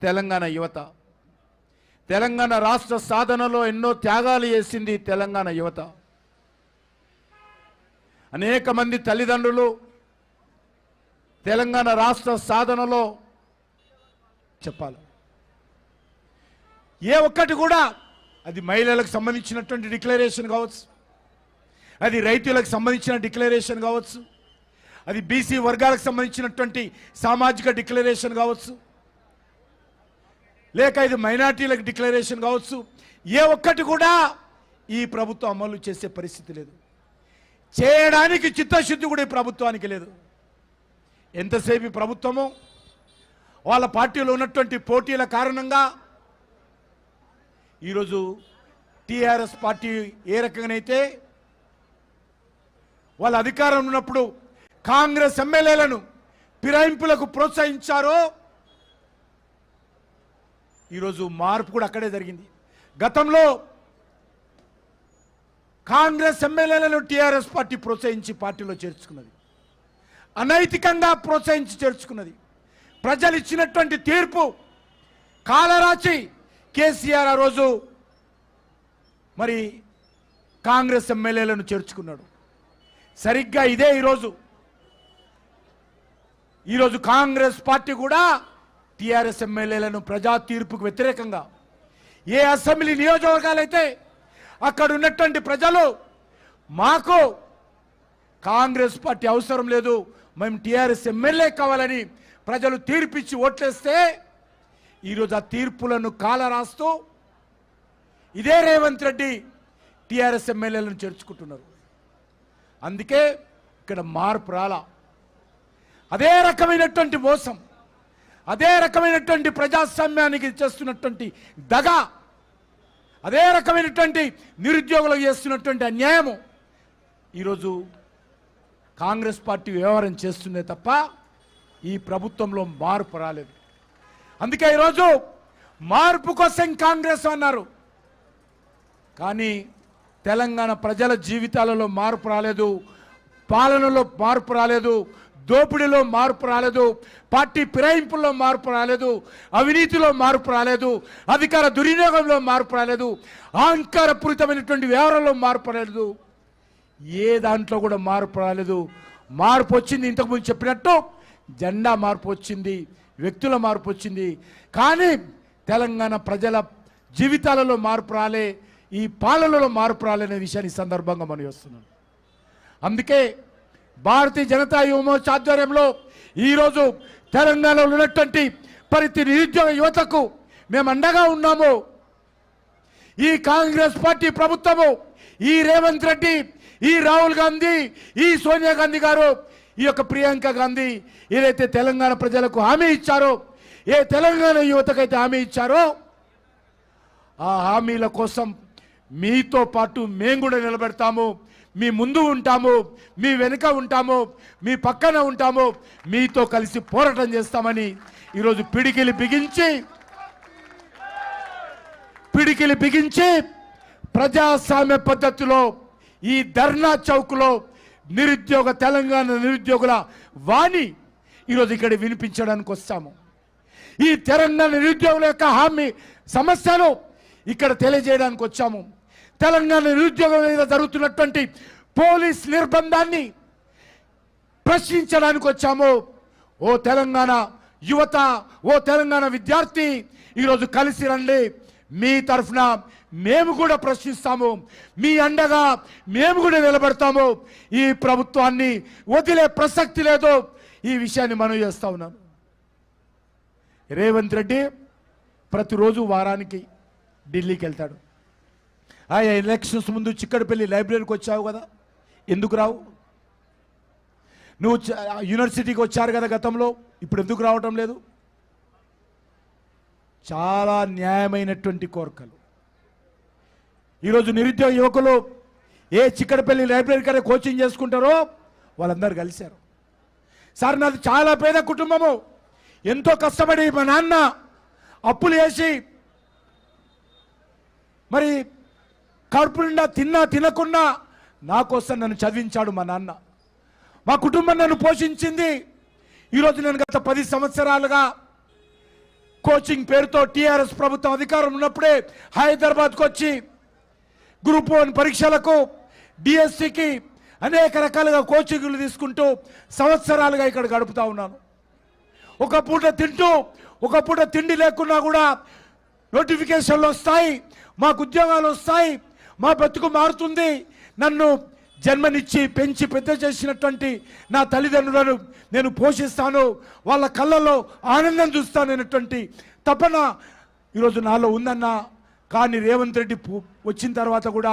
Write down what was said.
తెలంగాణ యువత. తెలంగాణ రాష్ట్ర సాధనలో ఎన్నో త్యాగాలు చేసింది తెలంగాణ యువత. అనేక మంది తల్లిదండ్రులు తెలంగాణ రాష్ట్ర సాధనలో చెప్పాలి, ఏ ఒక్కటి కూడా, అది మహిళలకు సంబంధించినటువంటి డిక్లరేషన్ కావచ్చు, అది రైతులకు సంబంధించిన డిక్లరేషన్ కావచ్చు, అది బీసీ వర్గాలకు సంబంధించినటువంటి సామాజిక డిక్లరేషన్ కావచ్చు, లేక ఇది మైనార్టీలకు డిక్లరేషన్ కావచ్చు, ఏ ఒక్కటి కూడా ఈ ప్రభుత్వం అమలు చేసే పరిస్థితి లేదు. చేయడానికి చిత్తశుద్ధి కూడా ఈ ప్రభుత్వానికి లేదు. ఎంతసేపు ఈ ప్రభుత్వము వాళ్ళ పార్టీలో ఉన్నటువంటి పోటీల కారణంగా ఈరోజు టీఆర్ఎస్ పార్టీ ఏ రకంగానైతే వాళ్ళ అధికారం ఉన్నప్పుడు కాంగ్రెస్ ఎమ్మెల్యేలను ఫిరాయింపులకు ప్రోత్సహించారో ఈరోజు మార్పు కూడా అక్కడే జరిగింది. గతంలో కాంగ్రెస్ ఎమ్మెల్యేలను టీఆర్ఎస్ పార్టీ ప్రోత్సహించి పార్టీలో చేర్చుకున్నది, అనైతికంగా ప్రోత్సహించి చేర్చుకున్నది. ప్రజలు ఇచ్చినటువంటి తీర్పు కాలరాచి కేసీఆర్ ఆ రోజు మరి కాంగ్రెస్ ఎమ్మెల్యేలను చేర్చుకున్నాడు. సరిగ్గా ఇదే ఈరోజు కాంగ్రెస్ పార్టీ కూడా టీఆర్ఎస్ ఎమ్మెల్యేలను ప్రజా తీర్పుకు వ్యతిరేకంగా ఏ అసెంబ్లీ నియోజకవర్గాలైతే అక్కడ ఉన్నటువంటి ప్రజలు మాకు కాంగ్రెస్ పార్టీ అవసరం లేదు, మేము టీఆర్ఎస్ ఎమ్మెల్యే కావాలని ప్రజలు తీర్పిచ్చి ఓట్లేస్తే ఈరోజు ఆ తీర్పులను కాలరాస్తూ ఇదే రేవంత్ రెడ్డి టీఆర్ఎస్ ఎమ్మెల్యేలను చేర్చుకుంటున్నారు. అందుకే ఇక్కడ మార్పు రాలా. అదే రకమైనటువంటి మోసం, అదే రకమైనటువంటి ప్రజాస్వామ్యానికి చేస్తున్నటువంటి దగ, అదే రకమైనటువంటి నిరుద్యోగులకు చేస్తున్నటువంటి అన్యాయము ఈరోజు కాంగ్రెస్ పార్టీ వ్యవహారం చేస్తుందే తప్ప ఈ ప్రభుత్వంలో మార్పు రాలేదు. అందుకే ఈరోజు మార్పు కోసం కాంగ్రెస్ అన్నారు, కానీ తెలంగాణ ప్రజల జీవితాలలో మార్పు రాలేదు, పాలనలో మార్పు రాలేదు, దోపిడీలో మార్పు రాలేదు, పార్టీ ఫిరాయింపుల్లో మార్పు రాలేదు, అవినీతిలో మార్పు రాలేదు, అధికార దుర్వినియోగంలో మార్పు రాలేదు, అహంకారపూరితమైనటువంటి వ్యవహారంలో మార్పు రాలేదు, ఏ దాంట్లో కూడా మార్పు రాలేదు. మార్పు వచ్చింది, ఇంతకుముందు చెప్పినట్టు జెండా మార్పు వచ్చింది, వ్యక్తుల మార్పు వచ్చింది, కానీ తెలంగాణ ప్రజల జీవితాలలో మార్పు రాలే, ఈ పాలనలో మార్పు రాలనే విషయాన్ని సందర్భంగా మనం వస్తున్నాం. అందుకే భారతీయ జనతా యువమోర్చా ఆధ్వర్యంలో ఈరోజు తెలంగాణలో ఉన్నటువంటి ప్రతి నిరుద్యోగ యువతకు మేము అండగా ఉన్నాము. ఈ కాంగ్రెస్ పార్టీ ప్రభుత్వము, ఈ రేవంత్ రెడ్డి, ఈ రాహుల్ గాంధీ, ఈ సోనియా గాంధీ గారు, ఈ యొక్క ప్రియాంక గాంధీ ఏదైతే తెలంగాణ ప్రజలకు హామీ ఇచ్చారో, ఏ తెలంగాణ యువతకైతే హామీ ఇచ్చారో ఆ హామీల కోసం మీతో పాటు మేము కూడా నిలబెడతాము, మీ ముందు ఉంటాము, మీ వెనుక ఉంటాము, మీ పక్కన ఉంటాము, మీతో కలిసి పోరాటం చేస్తామని ఈరోజు పిడికిలి బిగించి ప్రజాస్వామ్య పద్ధతిలో ఈ ధర్నా చౌక్లో తెలంగాణ నిరుద్యోగుల వాణి ఈరోజు ఇక్కడ వినిపించడానికి వస్తాము. ఈ తెలంగాణ నిరుద్యోగుల యొక్క హామీ సమస్యలు ఇక్కడ తెలియజేయడానికి వచ్చాము. తెలంగాణ నిరుద్యోగం మీద జరుగుతున్నటువంటి పోలీస్ నిర్బంధాన్ని ప్రశ్నించడానికి వచ్చాము. ఓ తెలంగాణ యువత, ఓ తెలంగాణ విద్యార్థి, ఈరోజు కలిసి రండి, మీ తరఫున మేము కూడా ప్రశ్నిస్తాము, మీ అండగా మేము కూడా నిలబడతాము, ఈ ప్రభుత్వాన్ని వదిలే ప్రసక్తి లేదు, ఈ విషయాన్ని మనం చేస్తా ఉన్నాను. రేవంత్ రెడ్డి ప్రతిరోజు వారానికి ఢిల్లీకి వెళ్తాడు. ఆయా ఎలక్షన్స్ ముందు చిక్కడపల్లి లైబ్రరీకి వచ్చావు కదా, ఎందుకు రావు? నువ్వు యూనివర్సిటీకి వచ్చారు కదా గతంలో, ఇప్పుడు ఎందుకు రావటం లేదు? చాలా న్యాయమైనటువంటి కోరికలు. ఈరోజు నిరుద్యోగ యువకులు ఏ చిక్కడపల్లి లైబ్రరీ కన్నా కోచింగ్ చేసుకుంటారో వాళ్ళందరూ కలిశారు. సార్, నాది చాలా పేద కుటుంబము, ఎంతో కష్టపడి మా నాన్న అప్పులు చేసి మరి కడుపు నిండా తినకున్నా నా కోసం నన్ను చదివించాడు మా నాన్న. మా కుటుంబం నన్ను పోషించింది. ఈరోజు నేను గత 10 సంవత్సరాలుగా కోచింగ్ పేరుతో టీఆర్ఎస్ ప్రభుత్వం అధికారం ఉన్నప్పుడే హైదరాబాద్కు వచ్చి గ్రూప్ 1 పరీక్షలకు డిఎస్సికి అనేక రకాలుగా కోచింగ్లు తీసుకుంటూ సంవత్సరాలుగా ఇక్కడ గడుపుతా ఉన్నాను. ఒక పూట తింటూ ఒక పూట తిండి లేకున్నా కూడా నోటిఫికేషన్లు వస్తాయి, మాకు ఉద్యోగాలు వస్తాయి, మా బతుకు మారుతుంది, నన్ను జన్మనిచ్చి పెంచి పెద్ద చేసినటువంటి నా తల్లిదండ్రులను నేను పోషిస్తాను, వాళ్ళ కళ్ళలో ఆనందం చూస్తాను అనేటువంటి తపన ఈరోజు నాలో ఉందన్నా. కానీ రేవంత్ రెడ్డి వచ్చిన తర్వాత కూడా